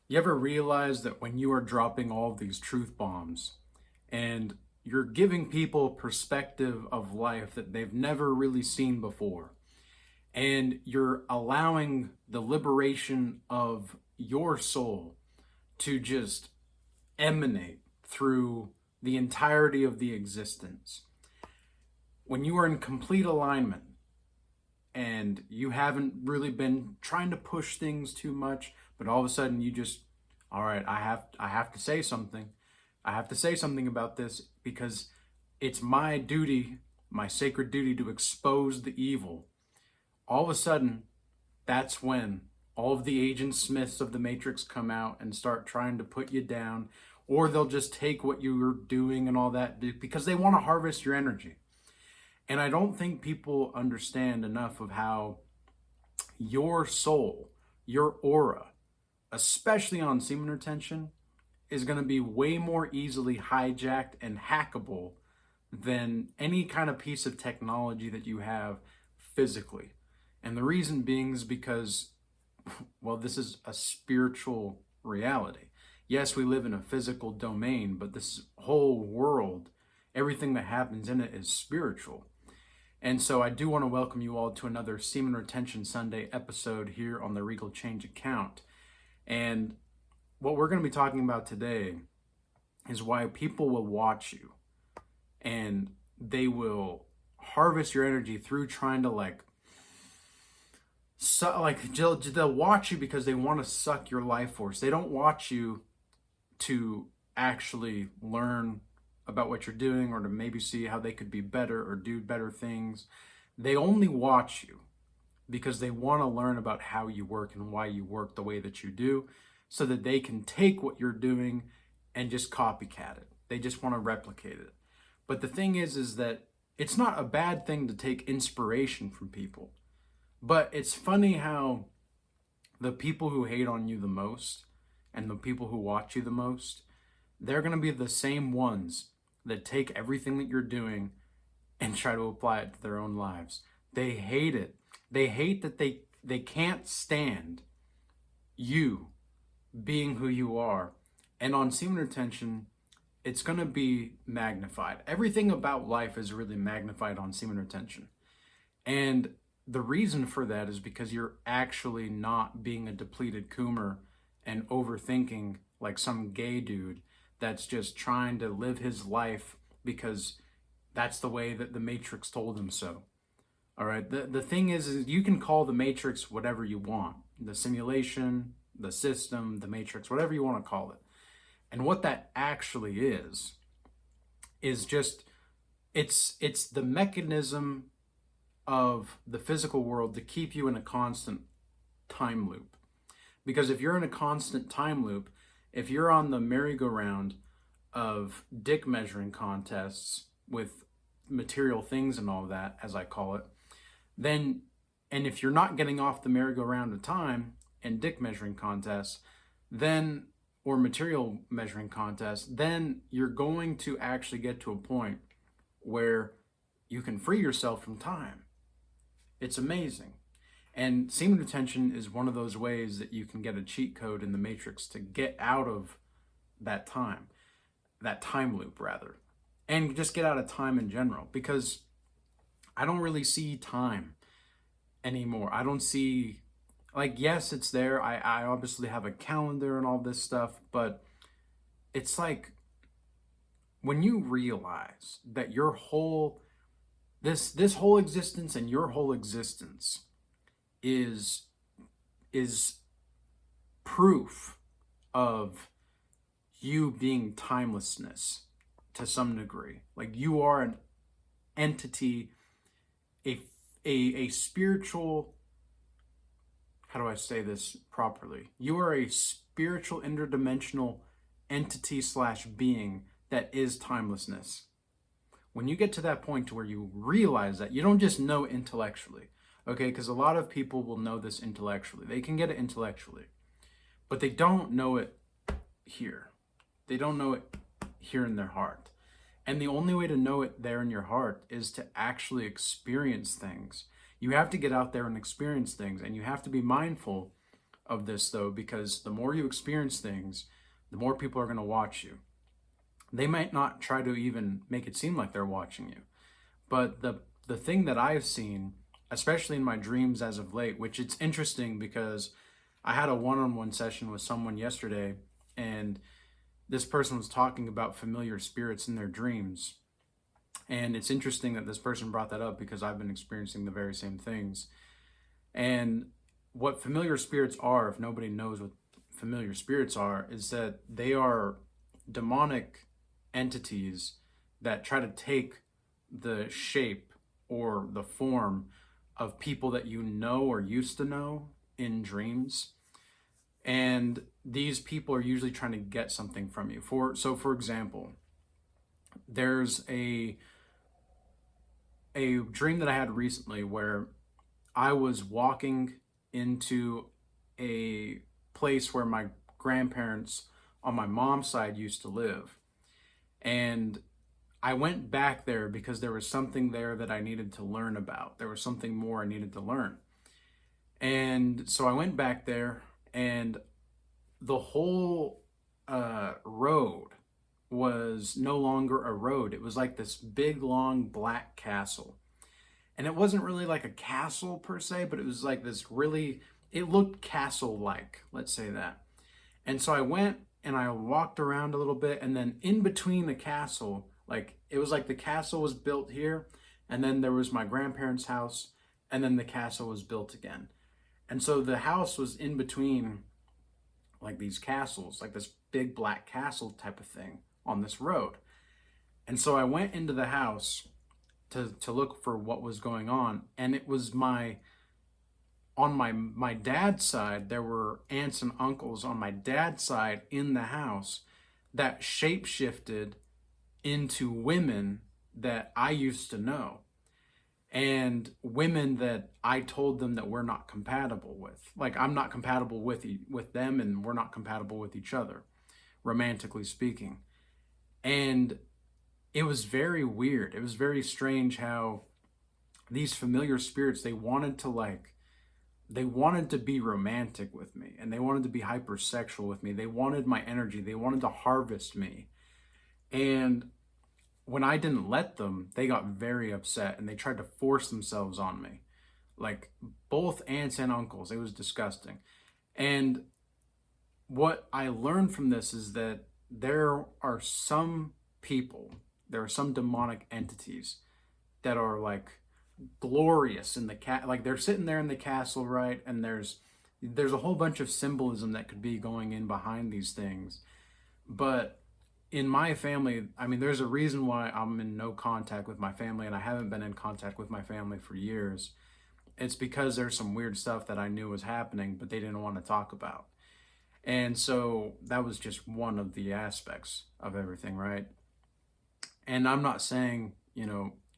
You ever realize that when you are dropping all of these truth bombs and you're giving people a perspective of life that they've never really seen before, and you're allowing the liberation of your soul to just emanate through the entirety of the existence? When you are in complete alignment and you haven't really been trying to push things too much, but all of a sudden you just, all right, I have to say something. I have to say something about this because it's my duty, my sacred duty to expose the evil. All of a sudden, that's when all of the Agent Smiths of the Matrix come out and start trying to put you down, or they'll just take what you're doing and all that because they want to harvest your energy. And I don't think people understand enough of how your soul, your aura, especially on semen retention, is going to be way more easily hijacked and hackable than any kind of piece of technology that you have physically. And the reason being is because, well, this is a spiritual reality. Yes, we live in a physical domain, but this whole world, everything that happens in it is spiritual. And so I do want to welcome you all to another Semen Retention Sunday episode here on the Regal Change account. And what we're going to be talking about today is why people will watch you and they will harvest your energy through trying to they'll watch you because they want to suck your life force. They don't watch you to actually learn about what you're doing or to maybe see how they could be better or do better things. They only watch you because they want to learn about how you work and why you work the way that you do, so that they can take what you're doing and just copycat it. They just want to replicate it. But the thing is that it's not a bad thing to take inspiration from people. But it's funny how the people who hate on you the most and the people who watch you the most, they're going to be the same ones that take everything that you're doing and try to apply it to their own lives. They hate it. They hate that they can't stand you being who you are. And on semen retention, it's going to be magnified. Everything about life is really magnified on semen retention. And the reason for that is because you're actually not being a depleted coomer and overthinking like some gay dude that's just trying to live his life because that's the way that the Matrix told him so. All right. The thing is you can call the Matrix whatever you want. The simulation, the system, the Matrix, whatever you want to call it. And what that actually is just, it's the mechanism of the physical world to keep you in a constant time loop. Because if you're in a constant time loop, if you're on the merry-go-round of dick measuring contests with material things and all that, as I call it, then, and if you're not getting off the merry-go-round of time and dick measuring contests, then, or material measuring contests, then you're going to actually get to a point where you can free yourself from time. It's amazing. And semen retention is one of those ways that you can get a cheat code in the Matrix to get out of that time loop rather, and just get out of time in general, because I don't really see time anymore. I don't see, yes, it's there. I obviously have a calendar and all this stuff, but it's like when you realize that your whole, this whole existence and your whole existence is proof of you being timelessness to some degree. Like you are an entity, a spiritual, how do I say this properly? You are a spiritual interdimensional entity / being that is timelessness. When you get to that point to where you realize that, you don't just know intellectually, okay? Because a lot of people will know this intellectually. They can get it intellectually, but they don't know it here. They don't know it here in their heart. And the only way to know it there in your heart is to actually experience things. You have to get out there and experience things, and you have to be mindful of this though, because the more you experience things, the more people are going to watch you. They might not try to even make it seem like they're watching you. But the thing that I've seen, especially in my dreams as of late, which it's interesting because I had a one-on-one session with someone yesterday, and this person was talking about familiar spirits in their dreams. And it's interesting that this person brought that up because I've been experiencing the very same things. And what familiar spirits are, if nobody knows what familiar spirits are, is that they are demonic entities that try to take the shape or the form of people that you know or used to know in dreams. And these people are usually trying to get something from you. For example, there's a dream that I had recently where I was walking into a place where my grandparents on my mom's side used to live. And I went back there because there was something there that I needed to learn about. There was something more I needed to learn. And so I went back there, and the whole road was no longer a road. It was like this big, long, black castle. And it wasn't really like a castle per se, but it was like this really, it looked castle-like, let's say that. And so I went and I walked around a little bit, and then in between the castle, like it was like the castle was built here, and then there was my grandparents' house, and then the castle was built again. And so the house was in between like these castles, like this big black castle type of thing on this road. And so I went into the house to look for what was going on, and it was on my dad's side, there were aunts and uncles on my dad's side in the house that shape-shifted into women that I used to know, and women that I told them that we're not compatible with. Like, I'm not compatible with them, and we're not compatible with each other, romantically speaking. And it was very weird. It was very strange how these familiar spirits, they wanted to be romantic with me, and they wanted to be hypersexual with me. They wanted my energy. They wanted to harvest me. And when I didn't let them, they got very upset, and they tried to force themselves on me. Like, both aunts and uncles. It was disgusting. And what I learned from this is that there are some people, there are some demonic entities that are like glorious in the like they're sitting there in the castle, right? And there's a whole bunch of symbolism that could be going in behind these things. But in my family, I mean, there's a reason why I'm in no contact with my family, and I haven't been in contact with my family for years. It's because there's some weird stuff that I knew was happening, but they didn't want to talk about. And so that was just one of the aspects of everything, right? And I'm not saying,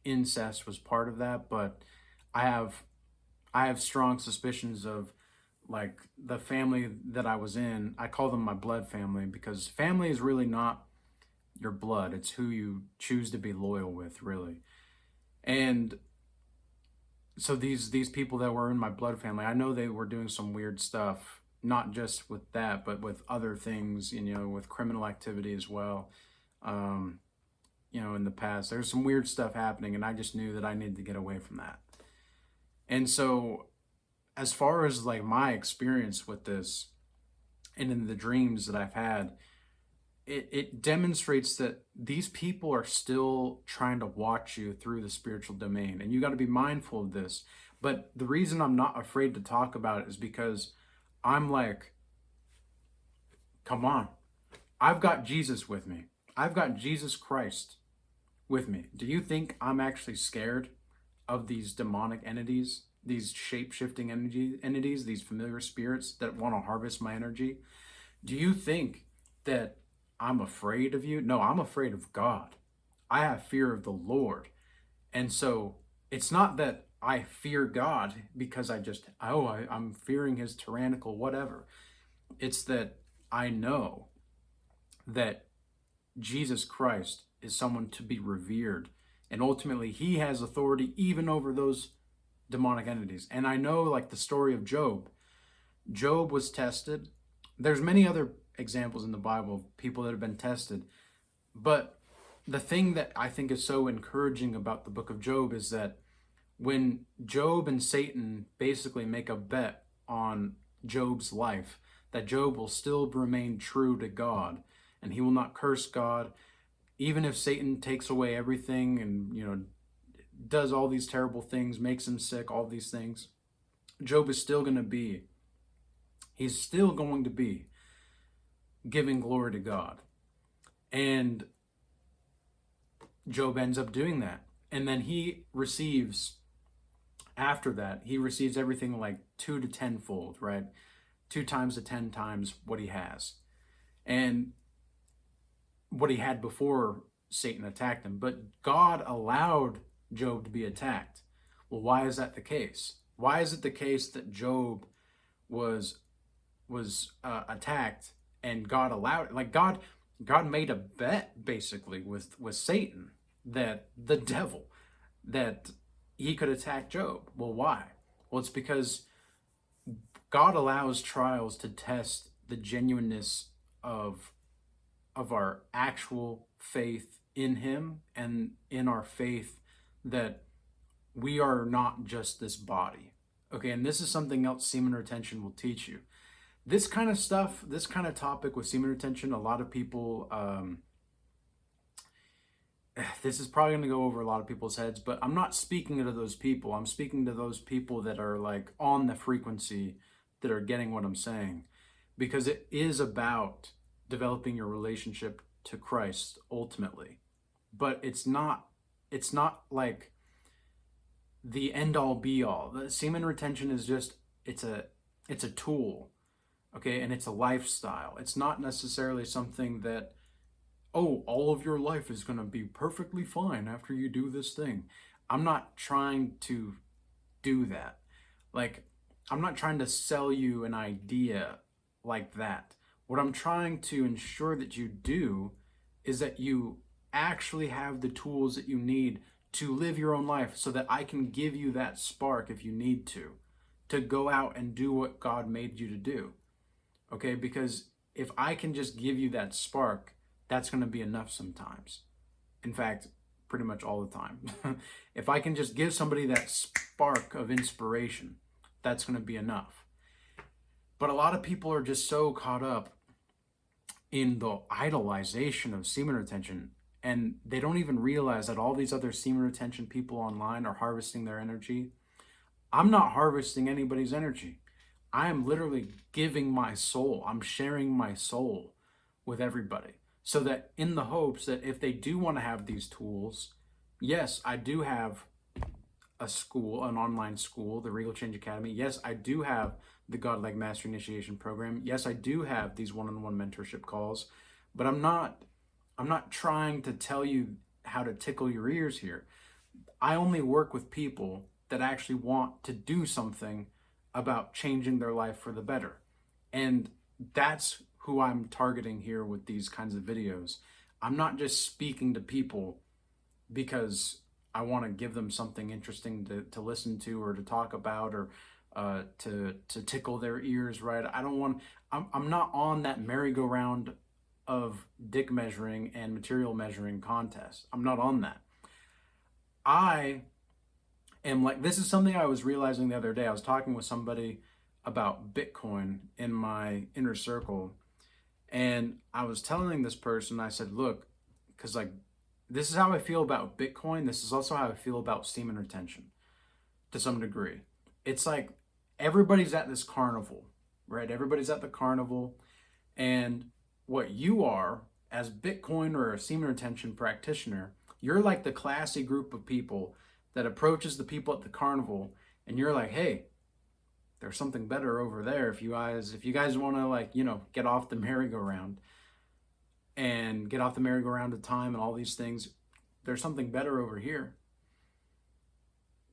incest was part of that, but I have strong suspicions of, like, the family that I was in. I call them my blood family, because family is really not your blood. It's who you choose to be loyal with, really. And so these people that were in my blood family, I know they were doing some weird stuff, not just with that, but with other things, with criminal activity as well. In the past, there's some weird stuff happening, and I just knew that I needed to get away from that. And so as far as like my experience with this and in the dreams that I've had, it demonstrates that these people are still trying to watch you through the spiritual domain, and you got to be mindful of this. But the reason I'm not afraid to talk about it is because I'm like, come on, I've got Jesus with me. I've got Jesus Christ with me. Do you think I'm actually scared of these demonic entities, these shape-shifting entities, these familiar spirits that want to harvest my energy? Do you think that I'm afraid of you? No, I'm afraid of God. I have fear of the Lord. And so it's not that I fear God because I'm fearing his tyrannical whatever. It's that I know that Jesus Christ is someone to be revered, and ultimately he has authority even over those demonic entities. And I know, like the story of Job, Job was tested. There's many other examples in the Bible of people that have been tested. But the thing that I think is so encouraging about the book of Job is that when Job and Satan basically make a bet on Job's life, that Job will still remain true to God and he will not curse God, even if Satan takes away everything and, does all these terrible things, makes him sick, all these things. Job is still going to be, he's still going to be giving glory to God. And Job ends up doing that. And then he receives, after that, he receives everything like 2 to 10-fold, right? 2 times to 10 times what he has. And what he had before Satan attacked him. But God allowed Job to be attacked. Well, why is that the case? Why is it the case that Job was attacked and God allowed it? Like God made a bet basically with Satan, that the devil, that he could attack Job. Well, why? Well, it's because God allows trials to test the genuineness of our actual faith in him and in our faith that we are not just this body. Okay, and this is something else semen retention will teach you. This kind of stuff, this kind of topic with semen retention, a lot of people, this is probably going to go over a lot of people's heads, but I'm not speaking to those people. I'm speaking to those people that are like on the frequency, that are getting what I'm saying, because it is about developing your relationship to Christ ultimately. But it's not like the end all be all. The semen retention is just, it's a tool, okay? And it's a lifestyle. It's not necessarily something that, oh, all of your life is going to be perfectly fine after you do this thing. I'm not trying to do that. Like, I'm not trying to sell you an idea like that. What I'm trying to ensure that you do is that you actually have the tools that you need to live your own life, so that I can give you that spark if you need to go out and do what God made you to do. Okay? Because if I can just give you that spark, that's going to be enough sometimes. In fact, pretty much all the time. If I can just give somebody that spark of inspiration, that's going to be enough. But a lot of people are just so caught up in the idolization of semen retention, and they don't even realize that all these other semen retention people online are harvesting their energy. I'm not harvesting anybody's energy. I am literally giving my soul. I'm sharing my soul with everybody, so that in the hopes that if they do want to have these tools, yes, I do have a school, an online school, the Regal Change Academy. Yes, I do have the Godlike Master Initiation Program. Yes, I do have these one-on-one mentorship calls, but I'm not trying to tell you how to tickle your ears here. I only work with people that actually want to do something about changing their life for the better. And that's who I'm targeting here with these kinds of videos. I'm not just speaking to people because I want to give them something interesting to listen to or to talk about, or to tickle their ears, right? I'm not on that merry-go-round of dick measuring and material measuring contest. I'm not on that. I am like, this is something I was realizing the other day. I was talking with somebody about Bitcoin in my inner circle, and I was telling this person, I said, look, because like, this is how I feel about Bitcoin. This is also how I feel about semen retention to some degree. It's like everybody's at this carnival, right? Everybody's at the carnival, and what you are as Bitcoin or a semen retention practitioner, you're like the classy group of people that approaches the people at the carnival, and you're like, hey, there's something better over there. If you guys want to, like, get off the merry-go-round and get off the merry-go-round of time and all these things, there's something better over here.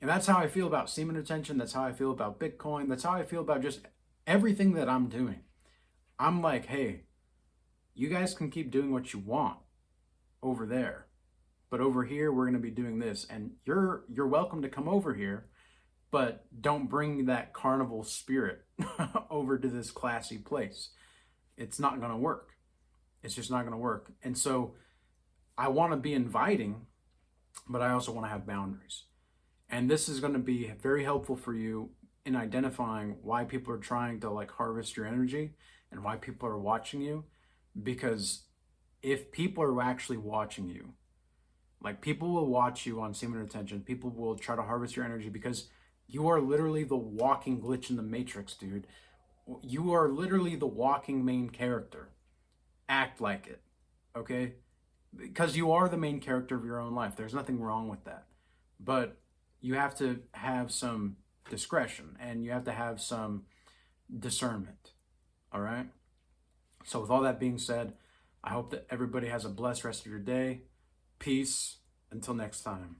And that's how I feel about semen retention. That's how I feel about Bitcoin. That's how I feel about just everything that I'm doing. I'm like, hey, you guys can keep doing what you want over there, but over here we're going to be doing this, and you're welcome to come over here, but don't bring that carnival spirit over to this classy place. It's not going to work. It's just not going to work. And so I want to be inviting, but I also want to have boundaries. And this is going to be very helpful for you in identifying why people are trying to like harvest your energy and why people are watching you. Because if people are actually watching you, like people will watch you on Semen Retention, people will try to harvest your energy because you are literally the walking glitch in the matrix, dude. You are literally the walking main character. Act like it, okay? Because you are the main character of your own life. There's nothing wrong with that. But you have to have some discretion and you have to have some discernment, all right? So with all that being said, I hope that everybody has a blessed rest of your day. Peace. Until next time.